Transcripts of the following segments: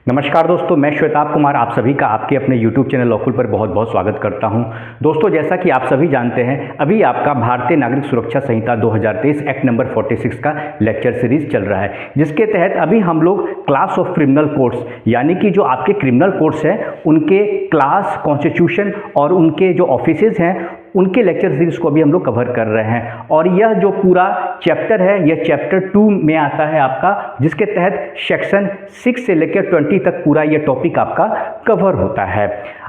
नमस्कार दोस्तों, मैं श्वेताब कुमार आप सभी का आपके अपने YouTube चैनल लॉकुल पर बहुत बहुत स्वागत करता हूं। दोस्तों, जैसा कि आप सभी जानते हैं, अभी आपका भारतीय नागरिक सुरक्षा संहिता 2023 एक्ट नंबर 46 का लेक्चर सीरीज चल रहा है, जिसके तहत अभी हम लोग क्लास ऑफ क्रिमिनल कोड्स यानी कि जो आपके क्रिमिनल कोड्स हैं उनके क्लास, कॉन्स्टिट्यूशन और उनके जो ऑफिसेज हैं उनके लेक्चर सीरीज को भी हम लोग कवर कर रहे हैं। और यह जो पूरा चैप्टर है यह चैप्टर 2 में आता है आपका, जिसके तहत सेक्शन 6 से लेकर 20 तक पूरा यह टॉपिक आपका कवर होता है।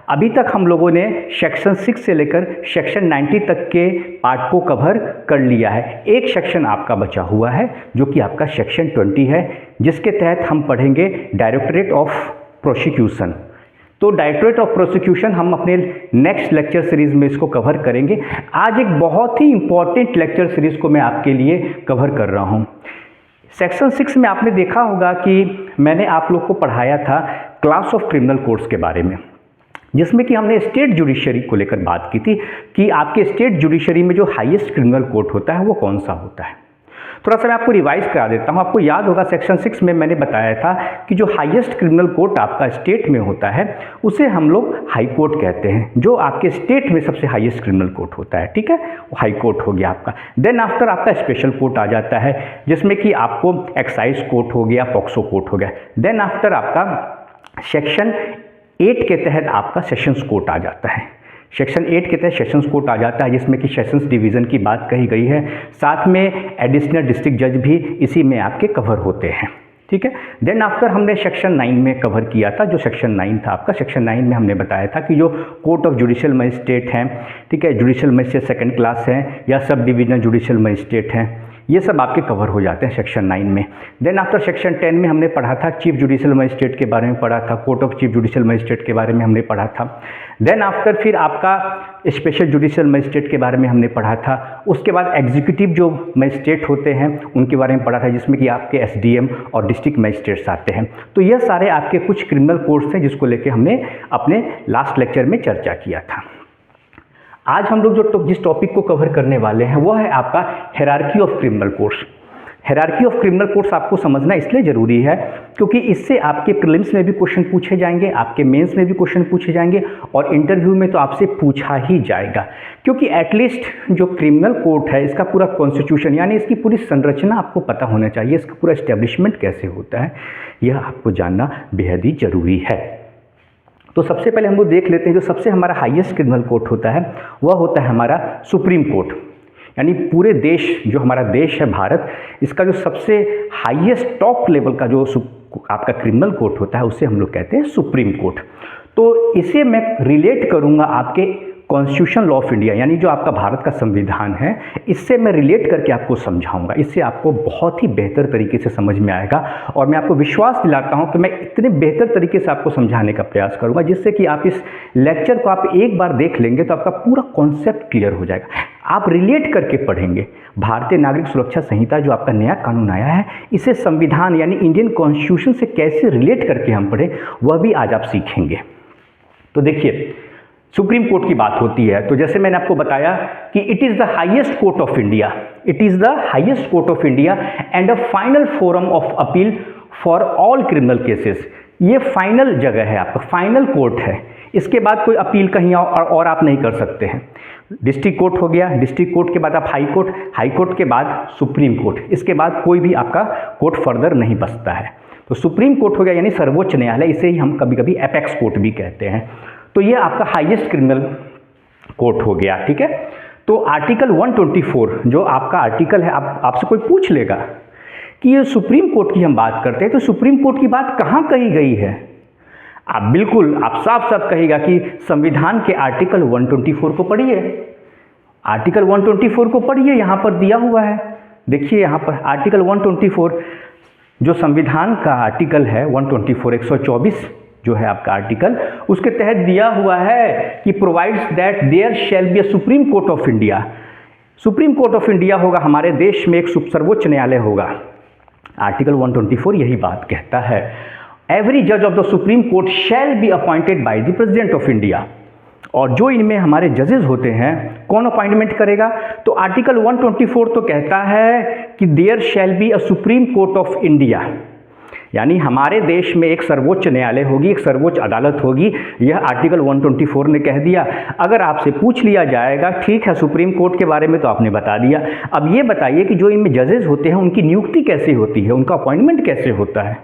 अभी तक हम लोगों ने सेक्शन 6 से लेकर सेक्शन 90 तक के पार्ट को कवर कर लिया है। एक सेक्शन आपका बचा हुआ है जो कि आपका सेक्शन 20 है, जिसके तहत हम पढ़ेंगे डायरेक्टरेट ऑफ प्रोसिक्यूशन। तो डायरेक्टरेट ऑफ प्रोसिक्यूशन हम अपने नेक्स्ट लेक्चर सीरीज में इसको कवर करेंगे। आज एक बहुत ही इंपॉर्टेंट लेक्चर सीरीज को मैं आपके लिए कवर कर रहा हूं। सेक्शन 6 में आपने देखा होगा कि मैंने आप लोग को पढ़ाया था क्लास ऑफ क्रिमिनल कोड्स के बारे में, जिसमें कि हमने स्टेट जुडिशरी को लेकर बात की थी कि आपके स्टेट जुडिशरी में जो हाईएस्ट क्रिमिनल कोर्ट होता है वो कौन सा होता है। थोड़ा सा मैं आपको रिवाइज करा देता हूँ। आपको याद होगा सेक्शन 6 में मैंने बताया था कि जो हाईएस्ट क्रिमिनल कोर्ट आपका स्टेट में होता है उसे हम लोग हाई कोर्ट कहते हैं। जो आपके स्टेट में सबसे हाईएस्ट क्रिमिनल कोर्ट होता है, ठीक है, वो हाई कोर्ट हो गया आपका। देन आफ्टर आपका स्पेशल कोर्ट आ जाता है, जिसमें कि आपको एक्साइज कोर्ट हो गया, पॉक्सो कोर्ट हो गया। देन आफ्टर आपका सेक्शन 8 के तहत आपका सेशंस कोर्ट आ जाता है। सेक्शन 8 के तहत सेशंस कोर्ट आ जाता है, जिसमें कि सेशंस डिवीज़न की बात कही गई है। साथ में एडिशनल डिस्ट्रिक्ट जज भी इसी में आपके कवर होते हैं, ठीक है। देन आफ्टर हमने सेक्शन 9 में कवर किया था। जो सेक्शन 9 था आपका, सेक्शन 9 में हमने बताया था कि जो कोर्ट ऑफ जुडिशियल मजिस्ट्रेट हैं, ठीक है, जुडिशियल मजिस्ट्रेट सेकंड क्लास हैं या सब डिविजनल जुडिशियल मजिस्ट्रेट हैं, ये सब आपके कवर हो जाते हैं सेक्शन 9 में। देन आफ्टर सेक्शन 10 में हमने पढ़ा था चीफ जुडिशियल मजिस्ट्रेट के बारे में पढ़ा था, court of chief judicial magistrate के बारे में हमने पढ़ा था। देन आफ्टर फिर आपका स्पेशल जुडिशियल मजिस्ट्रेट के बारे में हमने पढ़ा था। उसके बाद एग्जीक्यूटिव जो मजिस्ट्रेट होते हैं उनके बारे में पढ़ा था, जिसमें कि आपके SDM और डिस्ट्रिक्ट मजिस्ट्रेट्स आते हैं। तो यह सारे आपके कुछ क्रिमिनल कोड्स हैं जिसको लेकर हमने अपने लास्ट लेक्चर में चर्चा किया था। आज हम लोग जिस टॉपिक को कवर करने वाले हैं वो है आपका hierarchy of criminal codes. Hierarchy of criminal codes आपको समझना इसलिए ज़रूरी है क्योंकि इससे आपके प्रीलिम्स में भी क्वेश्चन पूछे जाएंगे, आपके मेंस में भी क्वेश्चन पूछे जाएंगे और इंटरव्यू में तो आपसे पूछा ही जाएगा। क्योंकि एटलीस्ट जो क्रिमिनल कोड है इसका पूरा कॉन्स्टिट्यूशन यानी इसकी पूरी संरचना आपको पता होना चाहिए, इसका पूरा एस्टेब्लिशमेंट कैसे होता है यह आपको जानना बेहद ही ज़रूरी है। तो सबसे पहले हम लोग देख लेते हैं जो सबसे हमारा हाईएस्ट क्रिमिनल कोर्ट होता है वह होता है हमारा सुप्रीम कोर्ट। यानी पूरे देश, जो हमारा देश है भारत, इसका जो सबसे हाईएस्ट टॉप लेवल का जो आपका क्रिमिनल कोर्ट होता है उसे हम लोग कहते हैं सुप्रीम कोर्ट। तो इसे मैं रिलेट करूंगा आपके कॉन्स्टिट्यूशन लॉ ऑफ इंडिया यानी जो आपका भारत का संविधान है, इससे मैं रिलेट करके आपको समझाऊंगा। इससे आपको बहुत ही बेहतर तरीके से समझ में आएगा और मैं आपको विश्वास दिलाता हूं कि मैं इतने बेहतर तरीके से आपको समझाने का प्रयास करूंगा जिससे कि आप इस लेक्चर को आप एक बार देख लेंगे तो आपका पूरा कॉन्सेप्ट क्लियर हो जाएगा। आप रिलेट करके पढ़ेंगे। भारतीय नागरिक सुरक्षा संहिता जो आपका नया कानून आया है, इसे संविधान यानी इंडियन कॉन्स्टिट्यूशन से कैसे रिलेट करके हम पढ़ें वह भी आज आप सीखेंगे। तो देखिए, सुप्रीम कोर्ट की बात होती है तो जैसे मैंने आपको बताया कि it is the highest court of India, it is the highest court of India and a final forum of appeal for all criminal cases. ये फाइनल जगह है, आपका फाइनल कोर्ट है। इसके बाद कोई अपील कहीं और आप नहीं कर सकते हैं। डिस्ट्रिक्ट कोर्ट हो गया, डिस्ट्रिक्ट कोर्ट के बाद आप हाई कोर्ट, हाई कोर्ट के बाद सुप्रीम कोर्ट, इसके बाद कोई भी आपका कोर्ट फर्दर नहीं बचता है। तो सुप्रीम कोर्ट हो गया यानी सर्वोच्च न्यायालय, इसे ही हम कभी कभी एपेक्स कोर्ट भी कहते हैं। तो ये आपका हाईएस्ट क्रिमिनल कोर्ट हो गया, ठीक है। तो आर्टिकल 124 जो आपका आर्टिकल है, आपसे कोई पूछ लेगा कि ये सुप्रीम कोर्ट की हम बात करते हैं तो सुप्रीम कोर्ट की बात कहाँ कही गई है, आप बिल्कुल आप साफ साफ कहेगा कि संविधान के आर्टिकल 124 को पढ़िए, आर्टिकल 124 को पढ़िए, यहाँ पर दिया हुआ है। देखिए यहाँ पर आर्टिकल 124 जो संविधान का आर्टिकल है 124 124 जो है आपका आर्टिकल, उसके तहत दिया हुआ है कि provides that there shall be a Supreme Court of India. Supreme Court of India होगा, हमारे देश में एक सर्वोच्च न्यायालय होगा। आर्टिकल 124 यही बात कहता है। एवरी जज of the supreme Court shall be appointed by the president of India. और जो इनमें हमारे जजेस होते हैं कौन अपॉइंटमेंट करेगा, तो आर्टिकल 124 तो कहता है कि there shall be a Supreme Court of India. यानी हमारे देश में एक सर्वोच्च न्यायालय होगी, एक सर्वोच्च अदालत होगी, यह आर्टिकल 124 ने कह दिया। अगर आपसे पूछ लिया जाएगा ठीक है सुप्रीम कोर्ट के बारे में तो आपने बता दिया, अब ये बताइए कि जो इनमें जजेस होते हैं उनकी नियुक्ति कैसे होती है, उनका अपॉइंटमेंट कैसे होता है।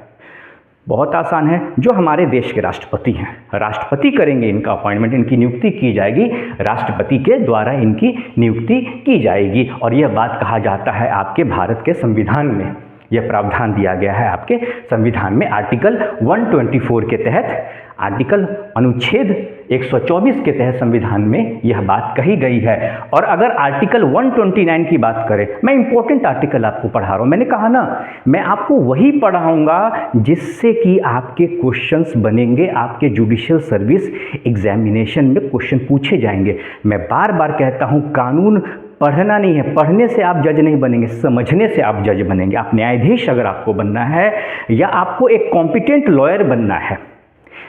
बहुत आसान है, जो हमारे देश के राष्ट्रपति हैं, राष्ट्रपति करेंगे इनका अपॉइंटमेंट, इनकी नियुक्ति की जाएगी, राष्ट्रपति के द्वारा इनकी नियुक्ति की जाएगी। और यह बात कहा जाता है आपके भारत के संविधान में, यह प्रावधान दिया गया है आपके संविधान में आर्टिकल 124 के तहत, आर्टिकल अनुच्छेद 124 के तहत संविधान में यह बात कही गई है। और अगर आर्टिकल 129 की बात करें, मैं इंपॉर्टेंट आर्टिकल आपको पढ़ा रहा हूँ, मैंने कहा ना मैं आपको वही पढ़ाऊँगा जिससे कि आपके क्वेश्चंस बनेंगे, आपके जुडिशियल सर्विस एग्जामिनेशन में क्वेश्चन पूछे जाएंगे। मैं बार बार कहता हूँ कानून पढ़ना नहीं है, पढ़ने से आप जज नहीं बनेंगे, समझने से आप जज बनेंगे। आप न्यायाधीश अगर आपको बनना है, या आपको एक कॉम्पिटेंट लॉयर बनना है,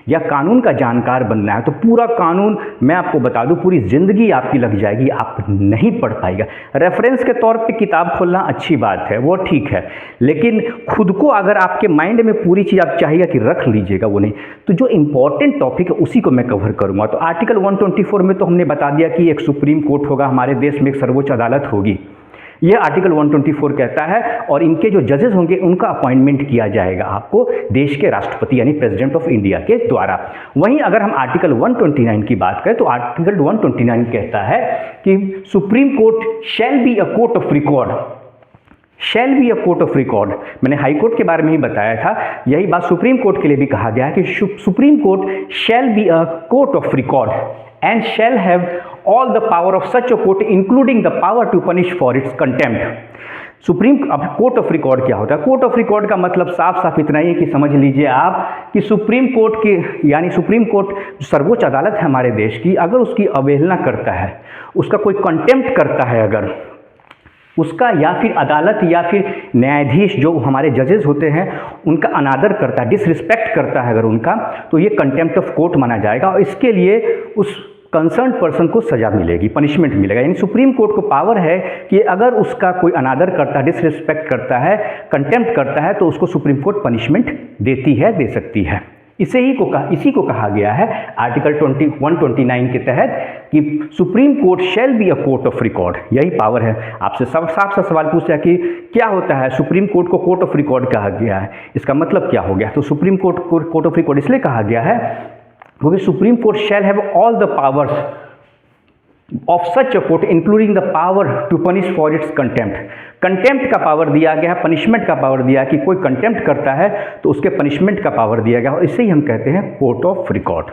या कानून का जानकार बनना है, तो पूरा कानून मैं आपको बता दूं पूरी ज़िंदगी आपकी लग जाएगी, आप नहीं पढ़ पाएगा। रेफरेंस के तौर पे किताब खोलना अच्छी बात है, वो ठीक है, लेकिन खुद को अगर आपके माइंड में पूरी चीज़ आप चाहिएगा कि रख लीजिएगा, वो नहीं। तो जो इंपॉर्टेंट टॉपिक है उसी को मैं कवर करूँगा। तो आर्टिकल 124 में तो हमने बता दिया कि एक सुप्रीम कोर्ट होगा, हमारे देश में एक सर्वोच्च अदालत होगी, यह आर्टिकल 124 कहता है। और इनके जो जजेस होंगे उनका अपॉइंटमेंट किया जाएगा आपको देश के राष्ट्रपति यानी प्रेसिडेंट ऑफ इंडिया के द्वारा। वहीं अगर हम आर्टिकल 129 की बात करें तो आर्टिकल 129 कहता है कि supreme Court shall be a court of record, shell be a court of record. मैंने हाई कोर्ट के बारे में ही बताया था, यही बात सुप्रीम कोर्ट के लिए भी कहा गया है कि supreme Court shall be a court of record and shall have all the power of such a court including the power to punish for its contempt। Supreme अब कोर्ट ऑफ रिकॉर्ड क्या होता है? कोर्ट ऑफ रिकॉर्ड का मतलब साफ साफ इतना ही है कि समझ लीजिए आप कि सुप्रीम कोर्ट की यानी सुप्रीम कोर्ट सर्वोच्च अदालत है हमारे देश की, अगर उसकी अवहेलना करता है, उसका कोई कंटेम्प्ट करता है, अगर उसका या फिर अदालत या फिर न्यायाधीश जो हमारे जजेस होते हैं उनका अनादर करता है, डिसरिस्पेक्ट करता है अगर उनका, तो ये कंटेम्प्ट ऑफ कोर्ट माना जाएगा और इसके लिए उस कंसर्न पर्सन को सजा मिलेगी, पनिशमेंट मिलेगा। यानी सुप्रीम कोर्ट को पावर है कि अगर उसका कोई अनादर करता है, डिसरिस्पेक्ट करता है, कंटेम्प्ट करता है, तो उसको सुप्रीम कोर्ट पनिशमेंट देती है, दे सकती है। इसी को कहा गया है आर्टिकल 129 के तहत कि supreme Court shall be a court of record, यही पावर है। आपसे साफ सा सवाल पूछा कि क्या होता है सुप्रीम कोर्ट को कोर्ट ऑफ रिकॉर्ड कहा गया है, इसका मतलब क्या हो गया? तो सुप्रीम कोर्ट को कोर्ट ऑफ रिकॉर्ड इसलिए कहा गया है क्योंकि Supreme Court shall have all the powers of such a court including the power to punish for its contempt. Contempt का पावर दिया गया है, पनिशमेंट का पावर दिया कि कोई कंटेम्प्ट करता है तो उसके पनिशमेंट का पावर दिया गया, और इसे ही हम कहते हैं कोर्ट ऑफ रिकॉर्ड।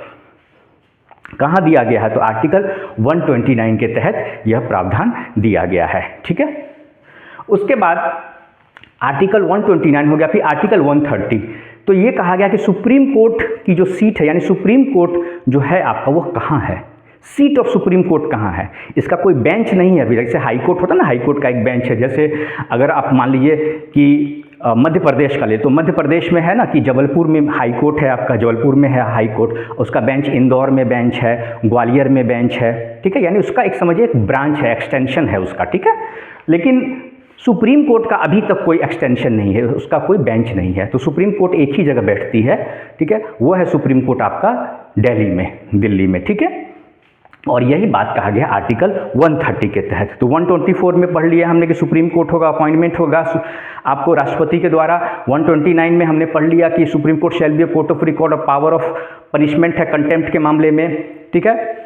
कहाँ दिया गया है? तो आर्टिकल 129 के तहत यह प्रावधान दिया गया है, ठीक है। उसके बाद आर्टिकल 129 हो गया, फिर आर्टिकल 130। तो ये कहा गया कि सुप्रीम कोर्ट की जो सीट है, यानी सुप्रीम कोर्ट जो है आपका वो कहाँ है, सीट ऑफ सुप्रीम कोर्ट कहाँ है, इसका कोई बेंच नहीं है अभी। जैसे हाई कोर्ट होता है ना, हाई कोर्ट का एक बेंच है। जैसे अगर आप मान लीजिए कि मध्य प्रदेश का ले, तो मध्य प्रदेश में है ना कि जबलपुर में हाई कोर्ट है आपका, जबलपुर में है हाई कोर्ट, उसका बेंच इंदौर में बेंच है, ग्वालियर में बेंच है, ठीक है। यानी उसका एक समझिए एक ब्रांच है, एक्सटेंशन है उसका, ठीक है। लेकिन सुप्रीम कोर्ट का अभी तक कोई एक्सटेंशन नहीं है, उसका कोई बेंच नहीं है। तो सुप्रीम कोर्ट एक ही जगह बैठती है, ठीक है, वो है सुप्रीम कोर्ट आपका दिल्ली में, ठीक है। और यही बात कहा गया आर्टिकल 130 के तहत। तो 124 में पढ़ लिया हमने कि सुप्रीम कोर्ट होगा, अपॉइंटमेंट होगा आपको राष्ट्रपति के द्वारा। 129 में हमने पढ़ लिया कि supreme Court shall be a court of record और पावर ऑफ पनिशमेंट है कंटेम्प्ट के मामले में, ठीक है।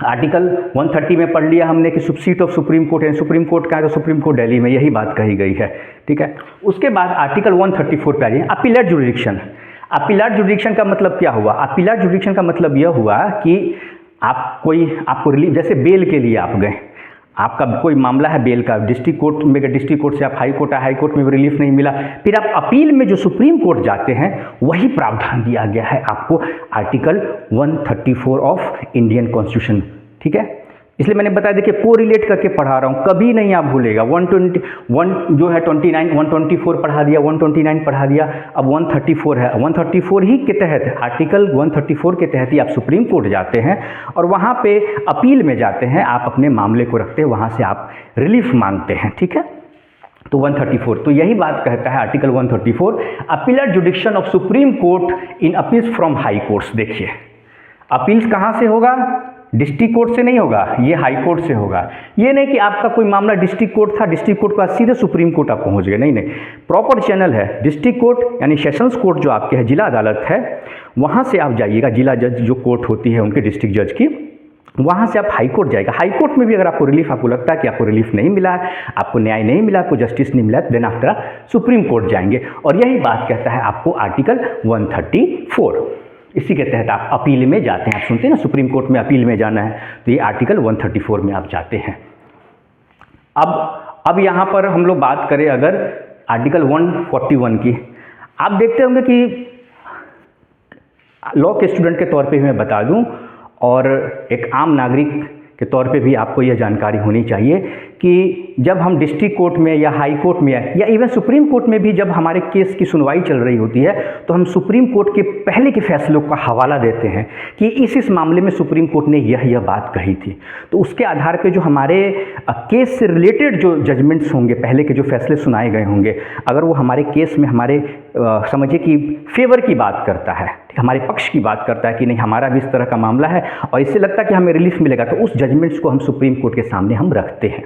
आर्टिकल 130 में पढ़ लिया हमने कि सीट ऑफ सुप्रीम कोर्ट है, सुप्रीम कोर्ट का है तो सुप्रीम कोर्ट दिल्ली में, यही बात कही गई है, ठीक है। उसके बाद आर्टिकल 134 पे आ जाइए, अपीलेट जुरिडिक्शन। अपीलेट जुरिडिक्शन का मतलब क्या हुआ? अपीलेट जुरिडिक्शन का मतलब यह हुआ कि आपको रिलीफ, जैसे बेल के लिए आप गए, आपका कोई मामला है बेल का, डिस्ट्रिक्ट कोर्ट में गए, डिस्ट्रिक्ट कोर्ट से आप हाई कोर्ट आए, हाई कोर्ट में भी रिलीफ नहीं मिला, फिर आप अपील में जो सुप्रीम कोर्ट जाते हैं, वही प्रावधान दिया गया है आपको आर्टिकल 134 ऑफ इंडियन कॉन्स्टिट्यूशन, ठीक है। इसलिए मैंने बताया, देखिए कोरिलेट करके पढ़ा रहा हूँ, कभी नहीं आप भूलेगा। 121 जो है 29, 124 पढ़ा दिया, 129 पढ़ा दिया, अब 134 है। 134 ही के तहत, आर्टिकल 134 के तहत ही आप सुप्रीम कोर्ट जाते हैं और वहाँ पे अपील में जाते हैं, आप अपने मामले को रखते हैं, वहाँ से आप रिलीफ मांगते हैं, ठीक है। तो 134, तो यही बात कहता है article 134, appellate जुडिक्शन of supreme court in appeals from high courts. देखिए अपील्स कहाँ से होगा, डिस्ट्रिक्ट कोर्ट से नहीं होगा, ये हाई कोर्ट से होगा। ये नहीं कि आपका कोई मामला डिस्ट्रिक्ट कोर्ट था, डिस्ट्रिक्ट कोर्ट के बाद सीधे सुप्रीम कोर्ट आप पहुंच गए, नहीं नहीं, प्रॉपर चैनल है। डिस्ट्रिक्ट कोर्ट यानी सेशंस कोर्ट जो आपके है, जिला अदालत है, वहाँ से आप जाइएगा, जिला जज जो कोर्ट होती है उनके डिस्ट्रिक्ट जज की, वहाँ से आप हाई कोर्ट जाएगा। हाई कोर्ट में भी अगर आपको रिलीफ, आपको लगता है कि आपको रिलीफ नहीं मिला है, आपको न्याय नहीं मिला, आपको जस्टिस नहीं मिला, देन आफ्टर सुप्रीम कोर्ट जाएंगे। और यही बात कहता है आपको आर्टिकल 134, इसी के तहत आप अपील में जाते हैं। आप सुनते हैं ना सुप्रीम कोर्ट में अपील में जाना है, तो ये आर्टिकल 134 में आप जाते हैं। अब यहाँ पर हम लोग बात करें अगर आर्टिकल 141 की, आप देखते होंगे कि लॉ के स्टूडेंट के तौर पे मैं बता दूं और एक आम नागरिक के तौर पे भी आपको यह जानकारी होनी चाहिए कि जब हम डिस्ट्रिक्ट कोर्ट में या हाई कोर्ट में या इवन सुप्रीम कोर्ट में भी जब हमारे केस की सुनवाई चल रही होती है, तो हम सुप्रीम कोर्ट के पहले के फैसलों का हवाला देते हैं कि इस मामले में सुप्रीम कोर्ट ने यह बात कही थी। तो उसके आधार पे जो हमारे केस से रिलेटेड जो जजमेंट्स होंगे, पहले के जो फैसले सुनाए गए होंगे, अगर वो हमारे केस में हमारे समझिए कि फेवर की बात करता है, हमारे पक्ष की बात करता है कि नहीं हमारा भी इस तरह का मामला है और इससे लगता है कि हमें रिलीफ मिलेगा, तो उस जजमेंट्स को हम सुप्रीम कोर्ट के सामने हम रखते हैं।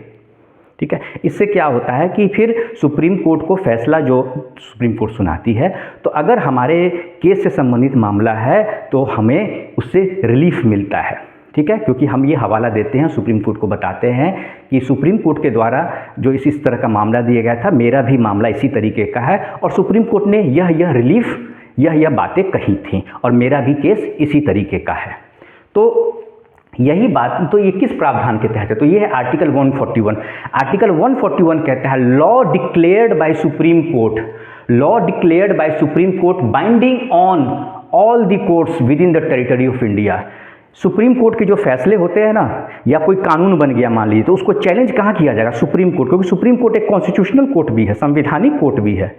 ठीक है, इससे क्या होता है कि फिर सुप्रीम कोर्ट को फैसला जो सुप्रीम कोर्ट सुनाती है, तो अगर हमारे केस से संबंधित मामला है तो हमें उससे रिलीफ मिलता है। ठीक है, क्योंकि हम ये हवाला देते हैं, सुप्रीम कोर्ट को बताते हैं कि सुप्रीम कोर्ट के द्वारा जो इस तरह का मामला दिया गया था, मेरा भी मामला इसी तरीके का है और सुप्रीम कोर्ट ने यह रिलीफ यह बातें कही थी और मेरा भी केस इसी तरीके का है। तो यही बात, तो ये किस प्रावधान के तहत है, तो ये है आर्टिकल 141। आर्टिकल 141 कहता है law declared by supreme court, law declared by supreme court binding on all the courts with in the territory of India. Supreme court के जो फैसले होते हैं ना, या कोई कानून बन गया मान लीजिए, तो उसको चैलेंज कहाँ किया जाएगा, सुप्रीम कोर्ट, क्योंकि सुप्रीम कोर्ट एक कॉन्स्टिट्यूशनल कोर्ट भी है, संवैधानिक कोर्ट भी है।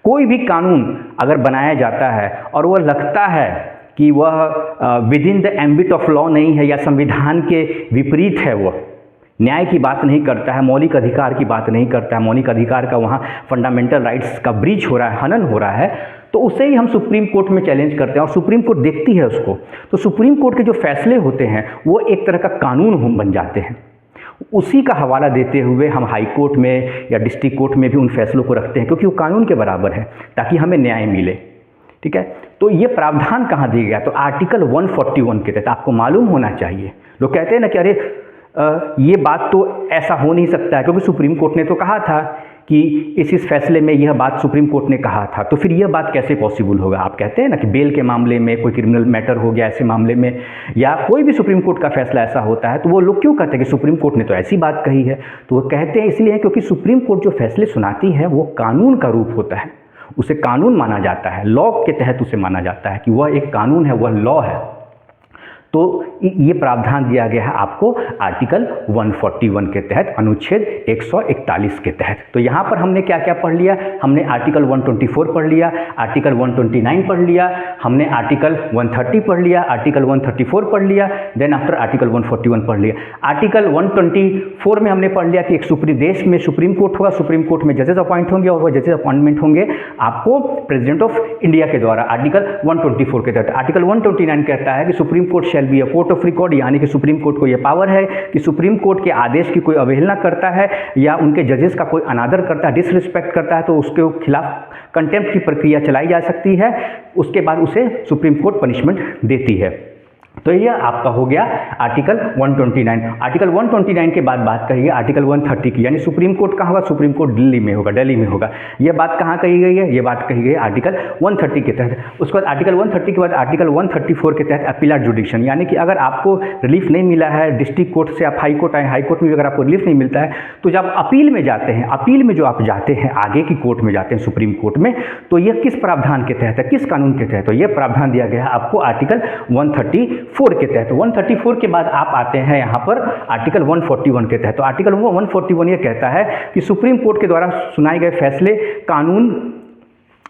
कोई भी कानून अगर बनाया जाता है और वह लगता है कि वह with in the ambit of law नहीं है या संविधान के विपरीत है, वह न्याय की बात नहीं करता है, मौलिक अधिकार की बात नहीं करता है, मौलिक अधिकार का वहाँ फंडामेंटल राइट्स का ब्रीच हो रहा है, हनन हो रहा है, तो उसे ही हम सुप्रीम कोर्ट में चैलेंज करते हैं और सुप्रीम कोर्ट देखती है उसको। तो सुप्रीम कोर्ट के जो फैसले होते हैं वो एक तरह का कानून बन जाते हैं। उसी का हवाला देते हुए हम हाई कोर्ट में या डिस्ट्रिक्ट कोर्ट में भी उन फैसलों को रखते हैं, क्योंकि वो कानून के बराबर है, ताकि हमें न्याय मिले। ठीक है, तो ये प्रावधान कहाँ दिया गया, तो आर्टिकल 141 के तहत। आपको मालूम होना चाहिए, लोग कहते हैं ना कि अरे ये बात तो ऐसा हो नहीं सकता है, क्योंकि सुप्रीम कोर्ट ने तो कहा था कि इस फैसले में यह बात सुप्रीम कोर्ट ने कहा था, तो फिर यह बात कैसे पॉसिबल होगा। आप कहते हैं ना कि बेल के मामले में, कोई क्रिमिनल मैटर हो गया ऐसे मामले में, या कोई भी सुप्रीम कोर्ट का फैसला ऐसा होता है, तो वो लोग क्यों कहते हैं कि सुप्रीम कोर्ट ने तो ऐसी बात कही है। तो वो कहते हैं इसलिए क्योंकि सुप्रीम कोर्ट जो फैसले सुनाती है वो कानून का रूप होता है, उसे कानून माना जाता है, लॉ के तहत उसे माना जाता है कि वह एक कानून है, वह लॉ है। तो ये प्रावधान दिया गया है आपको आर्टिकल 141 के तहत, अनुच्छेद 141 के तहत। तो यहाँ पर हमने क्या क्या पढ़ लिया, हमने आर्टिकल 124 पढ़ लिया, आर्टिकल 129 पढ़ लिया, हमने आर्टिकल 130 पढ़ लिया, आर्टिकल 134 पढ़ लिया, देन आफ्टर आर्टिकल 141 पढ़ लिया। आर्टिकल 124 में हमने पढ़ लिया कि एक देश में सुप्रीम कोर्ट होगा, सुप्रीम कोर्ट में जजेस अपॉइंट होंगे और वह जजेस अपॉइंटमेंट होंगे आपको प्रेसिडेंट ऑफ इंडिया के द्वारा, आर्टिकल 124 के तहत। आर्टिकल 129 कहता है कि supreme court B a court of record, यानी कि सुप्रीम कोर्ट को यह पावर है कि सुप्रीम कोर्ट के आदेश की कोई अवहेलना करता है या उनके जजेस का कोई अनादर करता है, डिसरिस्पेक्ट करता है, तो उसके खिलाफ कंटेम्प्ट की प्रक्रिया चलाई जा सकती है। उसके बाद उसे सुप्रीम कोर्ट पनिशमेंट देती है। तो यह आपका हो गया आर्टिकल 129। आर्टिकल 129 के बाद बात करिए आर्टिकल 130 की, यानी सुप्रीम कोर्ट कहाँ होगा, सुप्रीम कोर्ट दिल्ली में होगा, दिल्ली में होगा। यह बात कहाँ कही गई है, यह बात कही गई है आर्टिकल 130 के तहत। उसके बाद आर्टिकल 130 के बाद आर्टिकल 134 के तहत अपीलेट जुडिक्शन, यानी कि अगर आपको रिलीफ नहीं मिला है, डिस्ट्रिक्ट कोर्ट से आप हाई कोर्ट आए, हाई कोर्ट में अगर आपको रिलीफ नहीं मिलता है, तो जब अपील में जाते हैं, अपील में जो आप जाते हैं, आगे की कोर्ट में जाते हैं, सुप्रीम कोर्ट में, तो यह किस प्रावधान के तहत है, किस कानून के तहत, तो यह प्रावधान दिया गया है आपको आर्टिकल 134 के तहत। 134 के बाद आप आते हैं यहाँ पर आर्टिकल 141 के तहत। तो आर्टिकल 141 ये कहता है कि सुप्रीम कोर्ट के द्वारा सुनाए गए फैसले कानून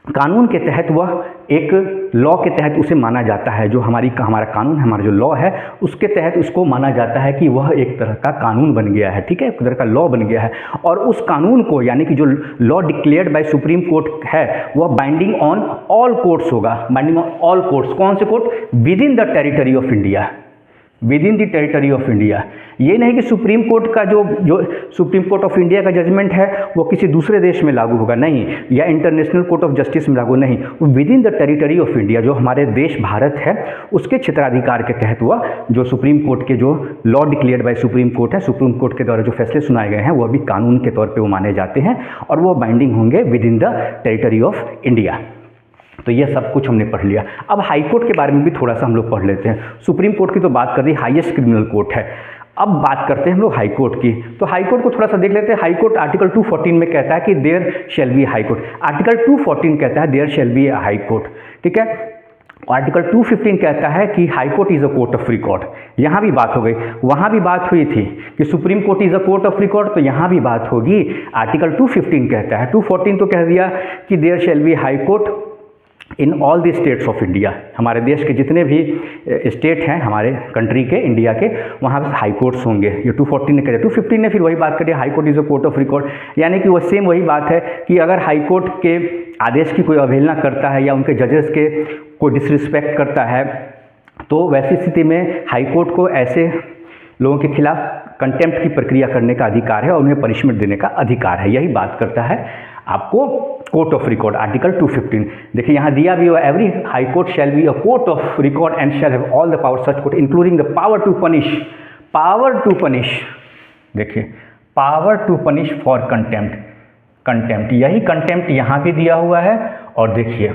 कानून के तहत वह एक लॉ के तहत उसे माना जाता है, जो हमारा कानून है, हमारा जो लॉ है उसके तहत उसको माना जाता है कि वह एक तरह का कानून बन गया है, ठीक है, एक तरह का लॉ बन गया है। और उस कानून को यानी कि जो law declared by supreme court है वह बाइंडिंग ऑन ऑल कोर्ट्स होगा, बाइंडिंग ऑन ऑल कोर्ट्स। कौन से court? With in the territory of India, with in the territory of India. ये नहीं कि सुप्रीम कोर्ट का जो सुप्रीम कोर्ट ऑफ इंडिया का जजमेंट है वो किसी दूसरे देश में लागू होगा, नहीं, या इंटरनेशनल कोर्ट ऑफ जस्टिस में लागू, नहीं, with in the territory of India, जो हमारे देश भारत है उसके क्षेत्राधिकार के तहत वह जो सुप्रीम कोर्ट के जो law declared by supreme court है, सुप्रीम कोर्ट के द्वारा जो फैसले सुनाए गए हैं वह भी कानून के तौर पर वो माने जाते हैं और वह बाइंडिंग होंगे with in the territory of India. तो यह सब कुछ हमने पढ़ लिया। अब हाई कोर्ट के बारे में भी थोड़ा सा हम लोग पढ़ लेते हैं। सुप्रीम कोर्ट की तो बात कर दी, हाईएस्ट क्रिमिनल कोर्ट है। अब बात करते हैं हम लोग हाई कोर्ट की। तो हाई कोर्ट को थोड़ा सा देख लेते हैं। हाई कोर्ट आर्टिकल 214 में कहता है कि there shall be High Court. Article 214 कहता है there shall be High Court, ठीक है। आर्टिकल 215 कहता है कि High court is a court of record. यहाँ भी बात हो गई, वहाँ भी बात हुई थी कि supreme court is a court of record, तो यहाँ भी बात होगी। आर्टिकल 215 कहता है, 214 तो कह दिया कि there shall be High Court in all the states of India. हमारे देश के जितने भी स्टेट हैं हमारे कंट्री के, इंडिया के, वहाँ पर हाई कोर्ट्स होंगे। ये 214 ने कह दिया। 215 ने फिर वही बात करी, high court is a court of record, यानी कि वो सेम वही बात है कि अगर हाई कोर्ट के आदेश की कोई अवहेलना करता है या उनके जजेस के कोई डिसरिस्पेक्ट करता है तो वैसी स्थिति में हाई कोर्ट को ऐसे लोगों के खिलाफ कंटेम्प्ट की प्रक्रिया करने का अधिकार है और उन्हें पनिशमेंट देने का अधिकार है। यही बात करता है आपको कोर्ट ऑफ रिकॉर्ड, आर्टिकल 215। देखिए यहाँ दिया भी हुआ, every high court shall be a court of record and shall have all the power such court including the power to punish, power to punish, देखिए power to punish for contempt, contempt, यही contempt यहाँ भी दिया हुआ है। और देखिए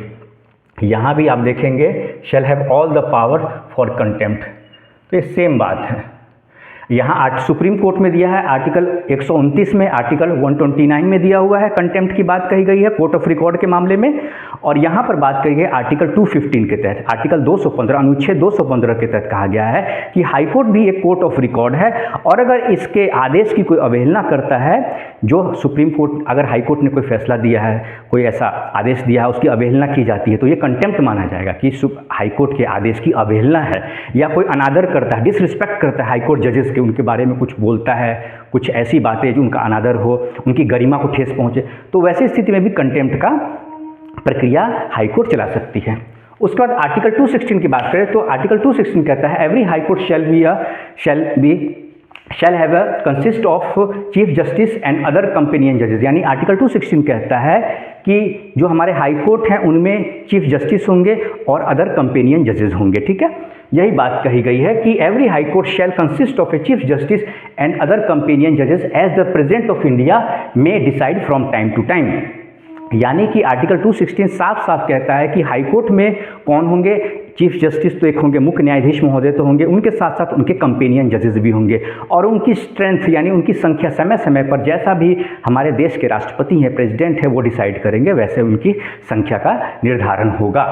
यहाँ भी आप देखेंगे शैल have all the power for contempt, तो ये सेम बात है। यहाँ सुप्रीम कोर्ट में दिया है आर्टिकल 129 में, आर्टिकल 129 में दिया हुआ है, कंटेम्प्ट की बात कही गई है कोर्ट ऑफ रिकॉर्ड के मामले में। और यहाँ पर बात कही गई आर्टिकल 215 के तहत, आर्टिकल 215 अनुच्छेद 215 के तहत कहा गया है कि हाई कोर्ट भी एक कोर्ट ऑफ रिकॉर्ड है और अगर इसके आदेश की कोई अवहेलना करता है, जो सुप्रीम कोर्ट, अगर हाई कोर्ट ने कोई फैसला दिया है, कोई ऐसा आदेश दिया है, उसकी अवहेलना की जाती है तो ये कंटेम्प्ट माना जाएगा कि हाई कोर्ट के आदेश की अवहेलना है, या कोई अनादर करता है, डिसरिस्पेक्ट करता है हाई कोर्ट जजेस के, उनके बारे में कुछ बोलता है, कुछ ऐसी बातें जो उनका अनादर हो, उनकी गरिमा को ठेस पहुंचे, तो वैसी स्थिति में भी कंटेम्प्ट का प्रक्रिया हाई कोर्ट चला सकती है। उसके बाद आर्टिकल 216 की बात करें तो आर्टिकल 216 कहता है every high court shall have consist of chief justice and other companion जजेस, यानी आर्टिकल 216 कहता है कि जो हमारे हाई कोर्ट हैं उनमें चीफ जस्टिस होंगे और अदर कंपेनियन जजेस होंगे, ठीक है। यही बात कही गई है कि every high court shall consist of a chief justice and other companion जजेस as the president of India may decide from time to time, यानी कि आर्टिकल 216 साफ साफ कहता है कि हाई कोर्ट में कौन होंगे, चीफ जस्टिस तो एक होंगे, मुख्य न्यायाधीश महोदय तो होंगे, उनके साथ साथ उनके कंपेनियन जजेस भी होंगे और उनकी स्ट्रेंथ यानी उनकी संख्या समय समय पर जैसा भी हमारे देश के राष्ट्रपति हैं, प्रेसिडेंट है, वो डिसाइड करेंगे, वैसे उनकी संख्या का निर्धारण होगा।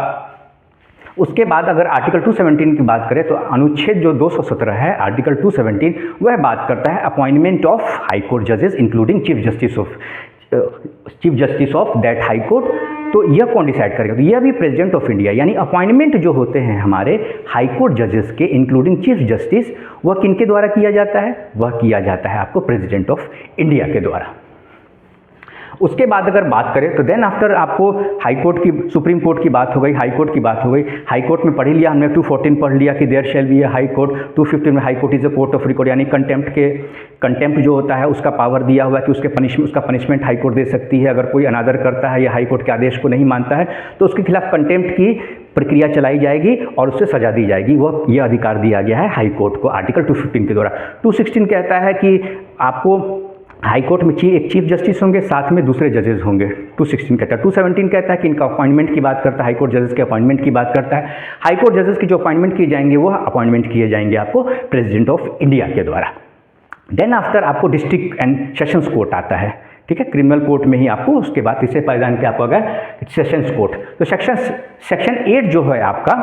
उसके बाद अगर आर्टिकल 217 की बात करें तो अनुच्छेद जो 217 है, आर्टिकल 217, वह बात करता है अपॉइंटमेंट ऑफ हाई कोर्ट जजेस including chief justice of that high court. तो यह कौन डिसाइड करेगा? तो यह भी प्रेसिडेंट ऑफ इंडिया, यानी अपॉइंटमेंट जो होते हैं हमारे हाई कोर्ट जजेस के इंक्लूडिंग चीफ जस्टिस, वह किनके द्वारा किया जाता है? वह किया जाता है आपको प्रेसिडेंट ऑफ इंडिया के द्वारा। उसके बाद अगर बात करें तो देन आफ्टर आपको हाई कोर्ट की, सुप्रीम कोर्ट की बात हो गई, हाई कोर्ट की बात हो गई। हाई कोर्ट में पढ़ लिया हमने, 214 पढ़ लिया कि there shall be a high court. 215 में high court is a court of record, यानी कंटेम्प्ट जो होता है उसका पावर दिया हुआ है कि उसका पनिशमेंट हाई कोर्ट दे सकती है। अगर कोई अनादर करता है या हाई कोर्ट के आदेश को नहीं मानता है तो उसके खिलाफ कंटेम्प्ट की प्रक्रिया चलाई जाएगी और उससे सजा दी जाएगी। वह यह अधिकार दिया गया है हाई कोर्ट को आर्टिकल 215 के द्वारा। 216 कहता है कि आपको हाई कोर्ट में एक चीफ जस्टिस होंगे, साथ में दूसरे जजेस होंगे। 216 कहता है। 217 कहता है कि इनका अपॉइंटमेंट की बात करता है, हाई कोर्ट जजेस के अपॉइंटमेंट की बात करता है। हाई कोर्ट जजेस की जो अपॉइंटमेंट किए जाएंगे वो अपॉइंटमेंट किए जाएंगे आपको प्रेसिडेंट ऑफ इंडिया के द्वारा। देन आफ्टर आपको डिस्ट्रिक्ट एंड सेशंस कोर्ट आता है, ठीक है, क्रिमिनल कोर्ट में ही आपको, उसके बाद तीसरे पायदान के आपको अगर सेशंस कोर्ट। तो सेक्शन 8 जो है आपका,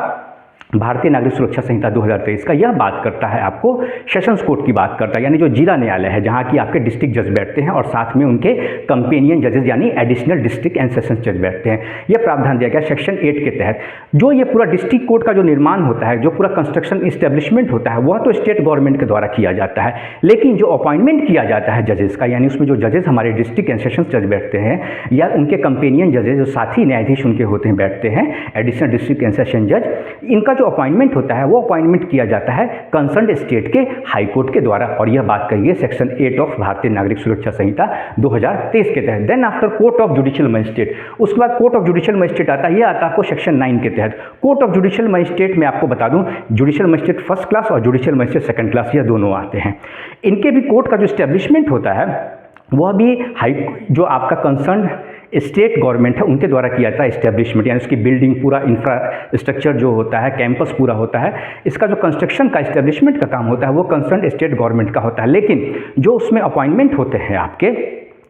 भारतीय नागरिक सुरक्षा संहिता 2023 का यह बात करता है, आपको सेशंस कोर्ट की बात करता है, यानी जो जिला न्यायालय है जहाँ की आपके डिस्ट्रिक्ट जज बैठते हैं और साथ में उनके कंपेनियन जजेस यानी एडिशनल डिस्ट्रिक्ट एंड सेशंस जज बैठते हैं। यह प्रावधान दिया गया सेक्शन 8 के तहत। जो ये पूरा डिस्ट्रिक्ट कोर्ट का जो निर्माण होता है, जो पूरा कंस्ट्रक्शन इस्टेब्लिशमेंट होता है, वह तो स्टेट गवर्नमेंट के द्वारा किया जाता है, लेकिन जो अपॉइंटमेंट किया जाता है जजेस का, यानी उसमें जो जजेस हमारे डिस्ट्रिक्ट एंड सेशंस जज बैठते हैं या उनके कंपेनियन जजेस जो साथी न्यायाधीश उनके होते हैं बैठते हैं एडिशनल डिस्ट्रिक्ट एंड सेशन जज, इनका जो अपॉइंटमेंट होता है वो अपॉइंटमेंट किया जाता है कंसर्न स्टेट के हाई कोर्ट के द्वारा। और यह बात कही है सेक्शन 8 ऑफ भारतीय नागरिक सुरक्षा संहिता 2023 के तहत। Then after court of judicial magistrate, उसके बाद कोर्ट ऑफ जुडिशियल मजिस्ट्रेट आता है, यह आता है आपको सेक्शन 9 के तहत। कोर्ट ऑफ जुडिशियल मजिस्ट्रेट में आपको बता दूं, जुडिशियल मजिस्ट्रेट फर्स्ट क्लास और जुडिशियल मजिस्ट्रेट सेकंड क्लास, यह दोनों आते हैं। इनके भी कोर्ट का जो स्टैब्लिशमेंट होता है वह भी जो आपका कंसर्न स्टेट गवर्नमेंट है उनके द्वारा किया जाता है इस्टेब्लिशमेंट, यानी उसकी बिल्डिंग पूरा इंफ्रास्ट्रक्चर जो होता है, कैंपस पूरा होता है, इसका जो कंस्ट्रक्शन का इस्टेब्लिशमेंट का काम होता है वो कंसर्न स्टेट गवर्नमेंट का होता है। लेकिन जो उसमें अपॉइंटमेंट होते हैं आपके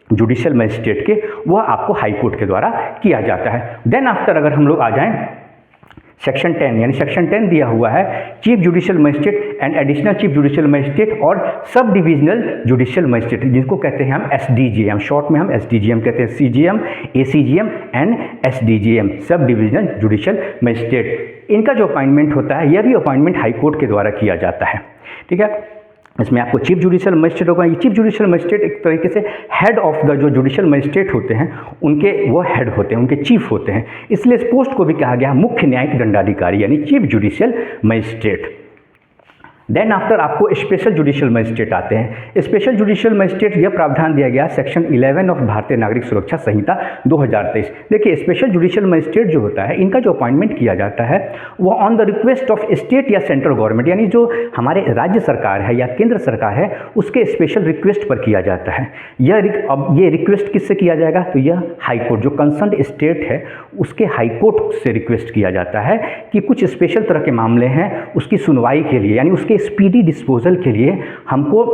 जुडिशियल मजिस्ट्रेट के, वह आपको हाई कोर्ट के द्वारा किया जाता है। देन आफ्टर अगर हम लोग आ जाएं सेक्शन 10, यानी सेक्शन 10 दिया हुआ है chief judicial magistrate and additional chief judicial magistrate और सब डिविजनल जुडिशियल मजिस्ट्रेट, जिनको कहते हैं हम SDGM, शॉर्ट में हम SDGM कहते हैं, CGM, ACGM and SDGM, sub divisional judicial magistrate. इनका जो अपॉइंटमेंट होता है यह भी अपॉइंटमेंट हाई कोर्ट के द्वारा किया जाता है। ठीक है, इसमें आपको चीफ जुडिशियल मजिस्ट्रेट होगा। ये चीफ जुडिशियल मजिस्ट्रेट एक तरीके से हेड ऑफ द जो जुडिशियल मजिस्ट्रेट होते हैं उनके वो हेड होते हैं, उनके चीफ होते हैं, इसलिए इस पोस्ट को भी कहा गया मुख्य न्यायिक दंडाधिकारी यानी chief judicial magistrate. Then after आपको स्पेशल जुडिशियल मजिस्ट्रेट आते हैं। स्पेशल जुडिशियल मजिस्ट्रेट यह प्रावधान दिया गया सेक्शन 11 ऑफ भारतीय नागरिक सुरक्षा संहिता 2023। देखिए, स्पेशल जुडिशियल मजिस्ट्रेट जो होता है इनका जो अपॉइंटमेंट किया जाता है वो on the request of state या सेंट्रल गवर्नमेंट, यानी जो हमारे राज्य सरकार है या केंद्र सरकार है उसके स्पेशल रिक्वेस्ट पर किया जाता है। अब ये रिक्वेस्ट किससे किया जाएगा, तो यह हाई कोर्ट, जो कंसर्न स्टेट है उसके हाई कोर्ट से रिक्वेस्ट किया जाता है कि कुछ स्पेशल तरह के मामले हैं उसकी सुनवाई के लिए, यानी उसके स्पीडी डिस्पोजल के लिए हमको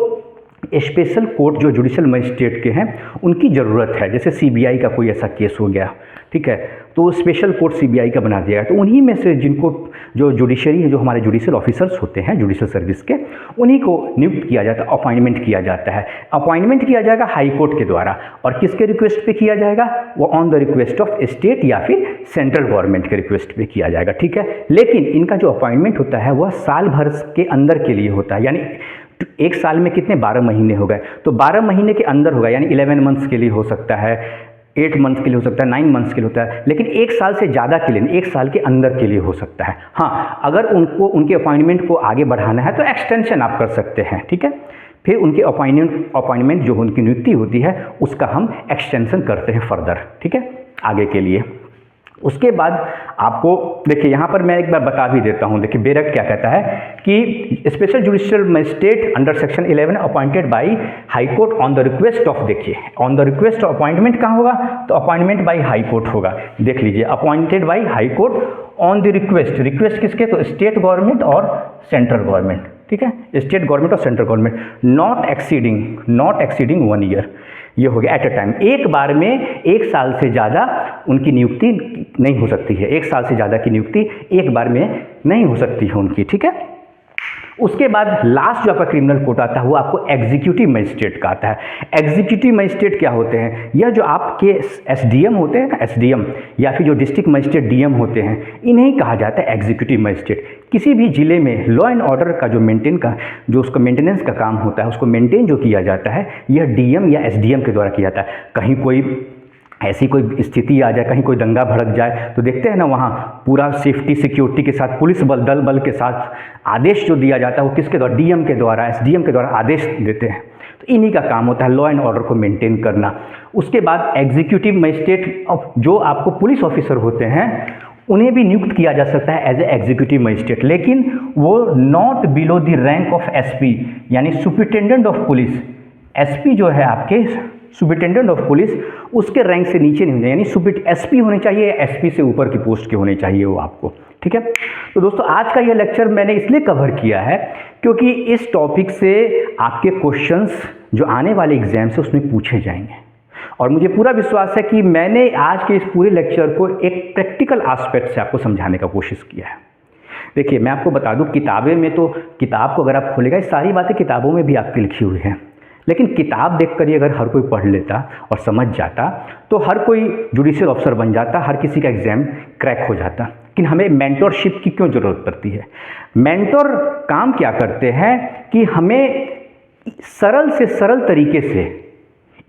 स्पेशल कोर्ट जो जुडिशियल मजिस्ट्रेट के हैं उनकी ज़रूरत है। जैसे CBI का कोई ऐसा केस हो गया, ठीक है, तो स्पेशल कोर्ट CBI का बना दिया है, तो उन्हीं में से जिनको जो जुडिशरी है, जो हमारे जुडिशियल ऑफिसर्स होते हैं जुडिशियल सर्विस के, उन्हीं को नियुक्त किया जाता है, अपॉइंटमेंट किया जाता है। अपॉइंटमेंट किया जाएगा हाई कोर्ट के द्वारा, और किसके रिक्वेस्ट पे किया जाएगा, वो on the request of state या फिर सेंट्रल गवर्नमेंट के रिक्वेस्ट पे किया जाएगा। ठीक है, लेकिन इनका जो अपॉइंटमेंट होता है वह साल भर के अंदर के लिए होता है, यानी एक साल में कितने 12 महीने हो गए, तो 12 महीने के अंदर होगा, यानी 11 मंथ्स के लिए हो सकता है, 8 मंथ्स के लिए हो सकता है, 9 मंथ्स के लिए होता है, लेकिन एक साल से ज़्यादा के लिए नहीं, एक साल के अंदर के लिए हो सकता है। हाँ, अगर उनको उनके अपॉइंटमेंट को आगे बढ़ाना है तो एक्सटेंशन आप कर सकते हैं। ठीक है, फिर उनके अपॉइंटमेंट जो उनकी नियुक्ति होती है उसका हम एक्सटेंशन करते हैं फर्दर, ठीक है, आगे के लिए। उसके बाद आपको देखिए यहाँ पर मैं एक बार बता भी देता हूँ। देखिए बेरक क्या कहता है कि special judicial magistrate under section 11 appointed by high court on the request of, देखिए on the request of appointment कहाँ होगा, तो अपॉइंटमेंट बाय हाई कोर्ट होगा। देख लीजिए, appointed by high court on the request, request किसके, तो स्टेट गवर्नमेंट और सेंट्रल गवर्नमेंट। ठीक है, स्टेट गवर्नमेंट और central government, not exceeding 1 year, ये हो गया एट अ टाइम। एक बार में 1 साल से ज़्यादा उनकी नियुक्ति नहीं हो सकती है, 1 साल से ज़्यादा की नियुक्ति एक बार में नहीं हो सकती है उनकी। ठीक है, उसके बाद लास्ट जो आपका क्रिमिनल कोर्ट आता है वो आपको एग्जीक्यूटिव मजिस्ट्रेट का आता है। एग्जीक्यूटिव मजिस्ट्रेट क्या होते हैं, यह जो आपके SDM होते हैं ना, SDM या फिर जो डिस्ट्रिक्ट मजिस्ट्रेट DM होते हैं, इन्हें कहा जाता है एग्जीक्यूटिव मजिस्ट्रेट। किसी भी ज़िले में लॉ एंड ऑर्डर का जो उसका मेंटेनेंस का काम होता है, उसको मेंटेन जो किया जाता है, यह DM या SDM के द्वारा किया जाता है। कहीं कोई ऐसी कोई स्थिति आ जाए, कहीं कोई दंगा भड़क जाए, तो देखते हैं ना वहाँ पूरा सेफ्टी सिक्योरिटी के साथ पुलिस बल के साथ आदेश जो दिया जाता है वो किसके द्वारा, DM के द्वारा, SDM के द्वारा आदेश देते हैं। तो इन्हीं का काम होता है लॉ एंड ऑर्डर को मेंटेन करना। उसके बाद एग्जीक्यूटिव मजिस्ट्रेट जो आपको पुलिस ऑफिसर होते हैं उन्हें भी नियुक्त किया जा सकता है एज ए एग्जीक्यूटिव मजिस्ट्रेट, लेकिन वो not below the rank of SP, यानी सुपरिटेंडेंट ऑफ पुलिस। SP जो है आपके सुपरिटेंडेंट ऑफ पुलिस, उसके रैंक से नीचे नहीं होने, यानी SP होने चाहिए, SP से ऊपर की पोस्ट के होने चाहिए वो आपको। ठीक है, तो दोस्तों आज का यह लेक्चर मैंने इसलिए कवर किया है क्योंकि इस टॉपिक से आपके क्वेश्चंस जो आने वाले एग्जाम से उसमें पूछे जाएंगे, और मुझे पूरा विश्वास है कि मैंने आज के इस पूरे लेक्चर को एक प्रैक्टिकल एस्पेक्ट से आपको समझाने का कोशिश किया है। देखिए मैं आपको बता दूं, किताबें में तो किताब को अगर आप खोलेगा, ये सारी बातें किताबों में भी आपकी लिखी हुई हैं, लेकिन किताब देखकर ही अगर हर कोई पढ़ लेता और समझ जाता तो हर कोई जुडिशियल ऑफिसर बन जाता, हर किसी का एग्ज़ाम क्रैक हो जाता। लेकिन हमें मेंटरशिप की क्यों ज़रूरत पड़ती है? मेंटर काम क्या करते हैं कि हमें सरल से सरल तरीके से,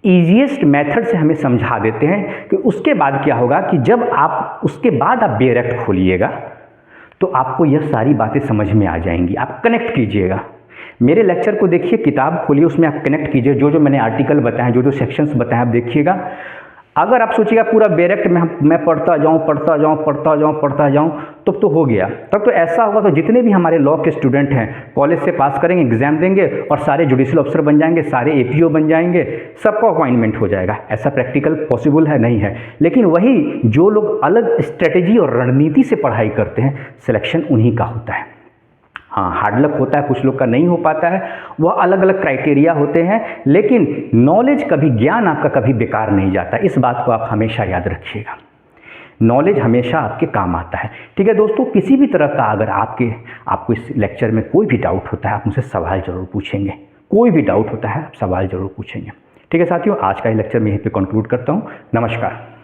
ईजीएस्ट मेथड से हमें समझा देते हैं कि उसके बाद क्या होगा कि जब आप उसके बाद आप बेरेक्ट खोलिएगा तो आपको यह सारी बातें समझ में आ जाएंगी। आप कनेक्ट कीजिएगा, मेरे लेक्चर को देखिए, किताब खोलिए, उसमें आप कनेक्ट कीजिए, जो जो मैंने आर्टिकल बताए, जो जो सेक्शंस बताए आप देखिएगा। अगर आप सोचिएगा पूरा बेरेक्ट मैं पढ़ता जाऊँ तब तो हो गया, तब तो ऐसा होगा तो जितने भी हमारे लॉ के स्टूडेंट हैं कॉलेज से पास करेंगे, एग्जाम देंगे और सारे जुडिशियल ऑफिसर बन जाएंगे, सारे एपीओ बन जाएंगे, सबका अपॉइंटमेंट हो जाएगा। ऐसा प्रैक्टिकल पॉसिबल है? नहीं है। लेकिन वही जो लोग अलग स्ट्रेटेजी और रणनीति से पढ़ाई करते हैं, सिलेक्शन उन्हीं का होता है। हाँ, हार्ड लक होता है, कुछ लोग का नहीं हो पाता है, वह अलग अलग क्राइटेरिया होते हैं, लेकिन नॉलेज कभी, ज्ञान आपका कभी बेकार नहीं जाता। इस बात को आप हमेशा याद रखिएगा, नॉलेज हमेशा आपके काम आता है। ठीक है दोस्तों, किसी भी तरह का अगर आपको इस लेक्चर में कोई भी डाउट होता है, आप मुझसे सवाल जरूर पूछेंगे, कोई भी डाउट होता है आप सवाल जरूर पूछेंगे। ठीक है साथियों, आज का ये लेक्चर मैं यहीं पे कंक्लूड करता हूँ। नमस्कार।